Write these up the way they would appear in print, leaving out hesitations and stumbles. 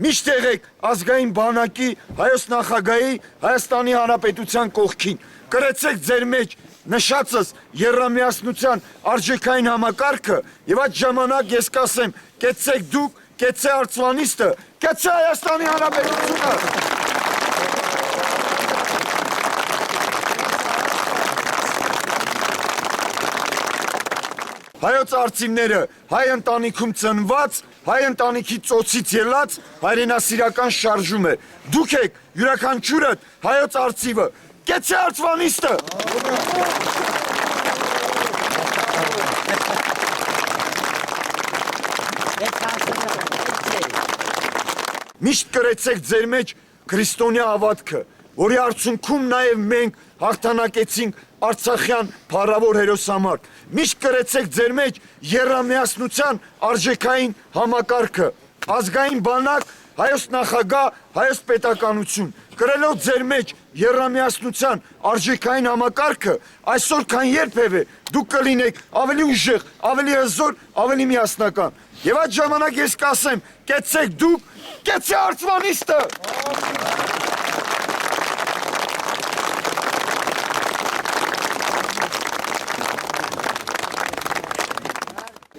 Միշտ եղեք ազգային բանակի, Հայոց նախագահի, Հայաստանի Հանրապետության կողքին։ Կրեցեք ձեր մեջ նշածս եռամիասնության արժեքային համակարգը եւ այդ ժամանակ ես կասեմ, կեցեք դուք, կեցե Արցվանիստը, կեցե Հայաստանի Հանրապետությունը։ Հայոց արծիվները հայ ընտանիքում ծնված, հայ ընտանիքի ծոցից ելած հայրենասիրական շարժում է։ Դուք եք յուրաքանչյուրդ հայոց արծիվը, կեցե Արցվանիստը։ Միշտ կրեցեք ձեր մեջ քրիստոնյա հավատքը, որի արդյունքում նաև մենք հաղթանակեցինք Արցախյան փառավոր հերոսամարտ։ Միշտ կրեցեք ձեր մեջ եռամիասնության արժեքային համակարգը, ազգային բանակ, Հայոց նախագահ, Հայոց պետականություն։ Կրելով ձեր մեջ եռամիասնության արժեքային համակարգը, այսօր քան երբևէ դուք կլինեք ավելի ուժեղ, ավելի հզոր, ավելի միասնական։ Եվ այդ ժամանակ ես կասեմ, կեցեք դուք, կեցե Արցվանիստը։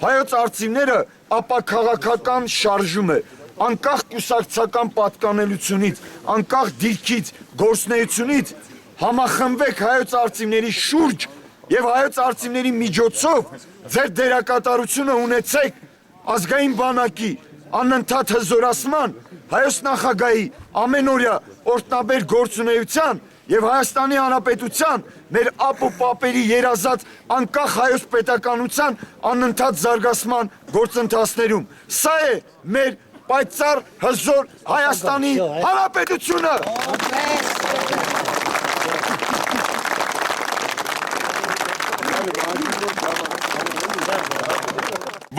Հայոց արծիվները ապաքաղաքական շարժում է, անկախ կուսակցական պատկանելությունից, անկախ դիրքից, գործնեությունից, համախմբեք հայոց արծիվների շուրջ եւ հայոց արծիվների միջոցով ձեր դերակատարությունը ունեցեք ազգային բանակի, անընդհատ հզորացման, Հայոց նախագահի ամենօրյա օրտնաբեր գործունեության եւ Հայաստանի Հանրապետության մեր ապ ու պապերի երազած անկախ հայոց պետականության անընդհատ զարգացման գործընթացներում։ Սա է մեր պայծառ հզոր Հայաստանի Հանրապետությունը։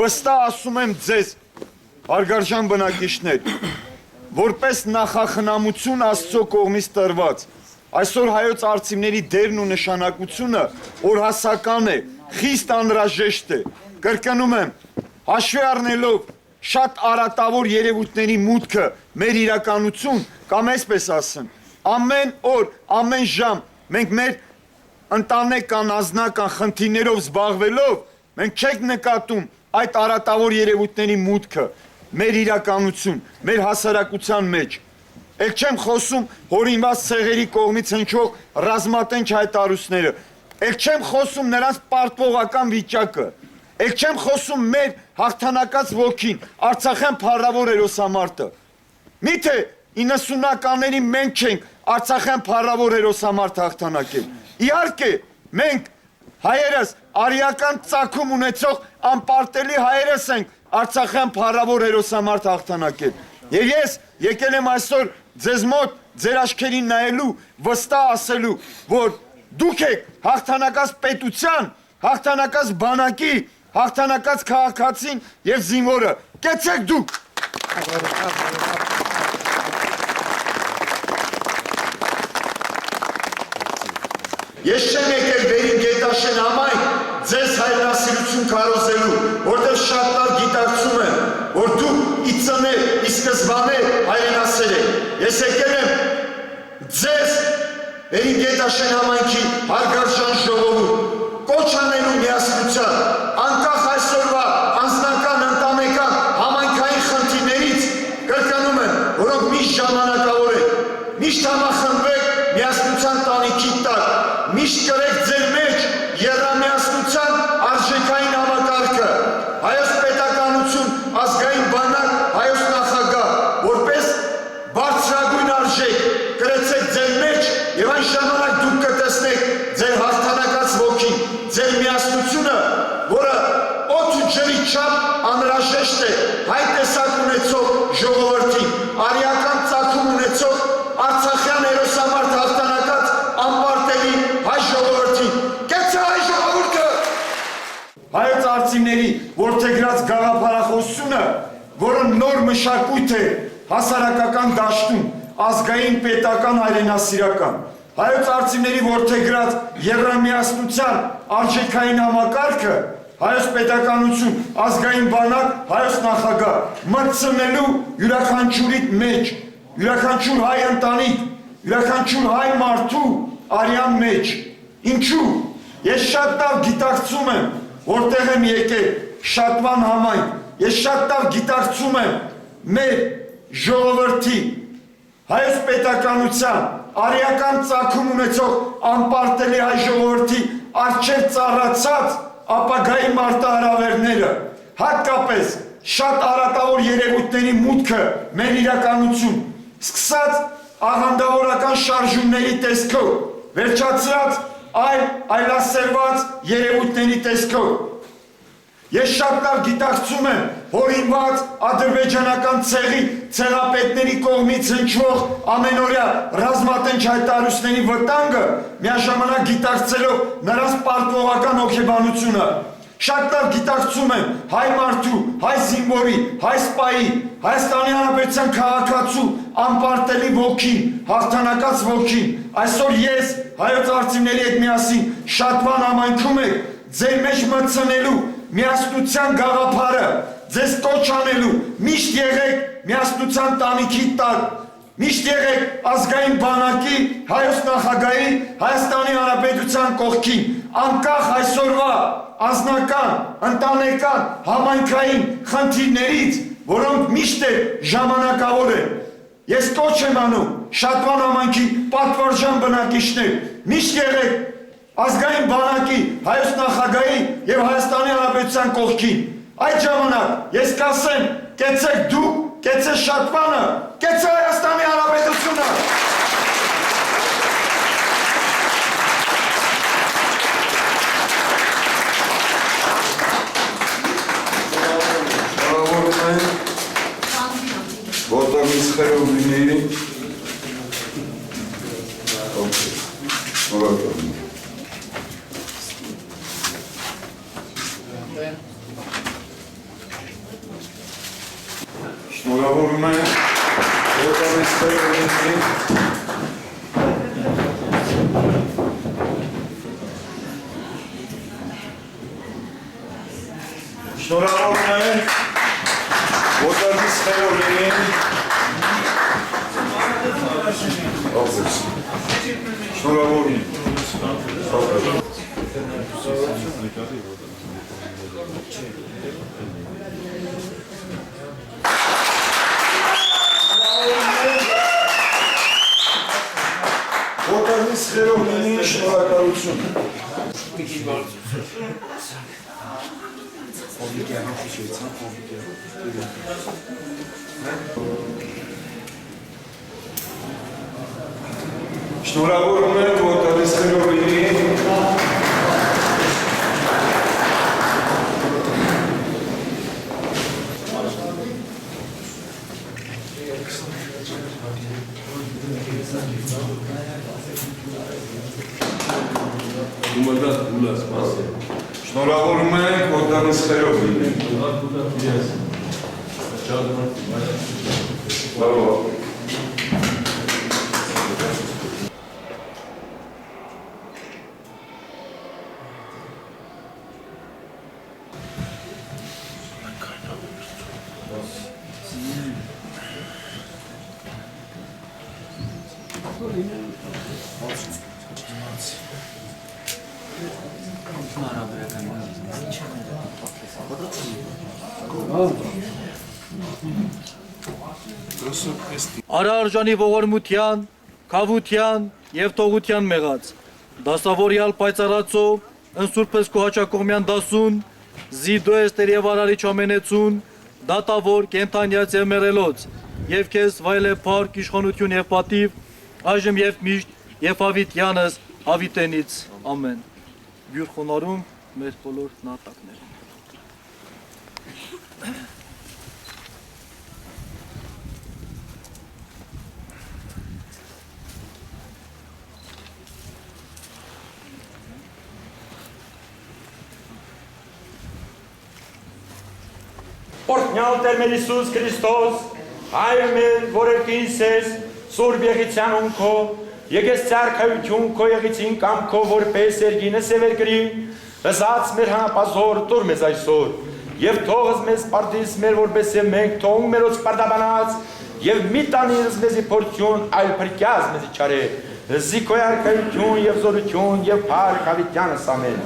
Վստահ ասում եմ ձեզ, հարգարժան բնակիչներ, որպես նախախնամություն Աստծո կողմից տրված, այսօր հայոց արծիվների դերն ու նշանակությունը օրհասական է, խիստ անհրաժեշտ է։ Կրկնում եմ, հաշվի առնելով շատ արատավոր երևույթների մուտքը մեր իրականություն, կամ այսպես ասեմ, ամեն օր, ամեն ժամ մենք մեր ընտանեկան, անձնական խնդիրներով զբաղվելով, մենք չենք նկատում այդ արատավոր երևույթների մուտքը մեր իրականություն, մեր հասարակության մեջ։ Էլ չեմ խոսում հորինված ցեղերի կողմից հնչող ռազմատենչ հայտարարությունները, էլ չեմ խոսում նրանց պարտվողական վիճակը, էլ չեմ խոսում մեր հաղթանակած ոգին, Արցախյան փառավոր հերոսամարտը։ Միթե 90-ականների մենք չենք Արցախյան փառավոր հերոսամարտ հաղթանակել։ Իհարկե, մենք հայերս արիական ծագում ունեցող անպարտելի հայերս ենք Արցախյան փառավոր հերոսամարտ հաղթանակել։ Եվ ես եկել եմ այսօր ձեզ մոտ ձեր աչքերին նայելու, վստահ ասելու, որ դուք եք հաղթանակած պետության, հաղթանակած բանակի, հաղթանակած քաղաքացին եւ զինվորը։ Կեցեք դուք։ Ես չեմ եկել վերին Գետաշեն համայն ձեզ հայրենասիրություն քարոզելու, որտեղ շատ լավ գիտակցում եմ, որ դուք ի ծնե, ի սկզբանե հայրենասեր եք։ Ես եկել եմ ձեզ վերին Գետաշեն համայնքի հարգարժան ժողովուրդ կոչ անելու միասնության, անկախ այսօրվա անձնական, ընտանեկան, համայնքային խնդիրներից, կրկնում եմ, որոնք միշտ ժամանակավոր են, միշտ համախմբեք միասնության տանիքի տակ, միշտ կրեք ձեր մեջ եռամիասնության արժեքային համակարգը, Հայոց պետականություն, ազգային բանակ, Հայոց նախագահ, որպես բարձրագույն արժեք կրեցեք ձեր մեջ եւ այն ժամանակ դուք կտեսնեք ձեր հաղթանակած ոգին, ձեր միասնությունը, որը օդ ու ջրի չափ անհրաժեշտ է հայ տեսակ ունեցող ժողովրդին, արիական ծագում ունեցող Արցախյան հերոսամարտ հաղթանակած անպարտելի հայ ժողովրդին։ Կեցե հայ ժողովուրդը։ Հայոց արծիվների որդեգրած գաղափարախոսությունը, որը նոր մշակույթ է հասարակական դաշտում, ազգային պետական հայրենասիրական, հայոց արծիվների որդեգրած եռամիասնության արժեքային համակարգը հայոց պետականություն, ազգային բանակ, հայոց նախագահ, մտցնելու յուրաքանչյուրիդ մեջ, յուրաքանչյուր հայ ընտանիք, յուրաքանչյուր հայ մարդու արյան մեջ։ Ինչու՞։ Ես շատ լավ գիտակցում եմ, որտեղ եմ եկել, Շատվան համայնք, ես շատ լավ գիտակցում եմ մեր ժողովրդի, հայոց պետականության, արիական ծագում ունեցող անպարտելի հայ ժողովրդի առջև ծառացած ապագայի մարտահրավերները, հատկապես շատ արատավոր երևույթների մուտքը մեր իրականություն, սկսած աղանդավորական շարժումների տեսքով, վերջացրած այլասերված երևույթների տեսքով։ Ես շատ լավ գիտակցում եմ հորինված ադրբեջանական ցեղի ցեղապետների կողմից հնչվող ամենօրյա ռազմատենչ հայտարարությունների վտանգը, միաժամանակ գիտակցելով նրանց պարտվողական հոգեբանությունը։ Շատ լավ գիտակցում եմ հայ մարդու, հայ զինվորի, հայ սպայի, Հայաստանի Հանրապետության քաղաքացու անպարտելի ոգին, հաղթանակած ոգին։ Այսօր ես հայոց արծիվների հետ միասին Շատվան համայնքում եք ձեր մեջ մտցնելու միասնության գաղափարը, ձեզ կոչ անելու, միշտ եղեք միասնության տանիքի տակ, միշտ եղեք ազգային բանակի, հայոց նախագահի, Հայաստանի Հանրապետության կողքին, անկախ այսօրվա անձնական, ընտանեկան, համայնքային խնդիրներից, որոնք միշտ ժամանակավոր են։ Ես կոչ եմ անում Շատվան համայնքի պատվարժան բնակիչներ, միշտ եղեք ազգային բանակի, հայոց նախագահի և Հայաստանի Հանրապետության կողքին։ Այդ ժամանակ ես կասեմ, կեցեք դուք, կեցե Շատվանը, կեցե Հայաստանի Հանրապետությունը։ Որտեղից խերով լինեի։ Շնորհավորում եմ, որտեղից խերով լինեի։ Շնորհավորում եմ, որտեղից խերով լինեի։ Շնորհավորում եմ։ Որտեղից խերով լինի շնորհակալություն։ Շնորհավորում եմ, որտեղից խերով լինի։ Շնորհավորում եմ, որտեղից խերով լինի։ Արարժանի ողորմության, քավության և թողության մեղած, դասավորյալ պայծառացո, ընսուրպես քո հաճակողմյան դասուն, զիդո էստեր և արարիչ ամենեցուն, դատավոր, կենթանյաց և մերելոց, և քեզ վայել է փառք, իշխանություն և պատիվ, այժմ և միշտ, և հավիտյանս հավիտենից, ամեն։ Բյուր խոնարհում մեր բոլոր նահատակներին։ Օրհնյալ Տեր մեր Հիսուս Քրիստոս, Հայր մեր, որ երկինս ես, Սուրբ եղիցյան ունքո, եկես ցարքայություն քո եղիցին կամքո, որպես երգինս է վերգրի, Հզած մեր հանապազոր տուր մեզ այսօր, և թողыз մեզ պարտից մեր որպես և մենք թողում մերոց պարտաբանած, և մի տանիրս մեզի փորձյուն, այլ փրկյազ մեզի չարե, զիքոյ արքայություն և զորություն և փառք հավիտյանս ամեն։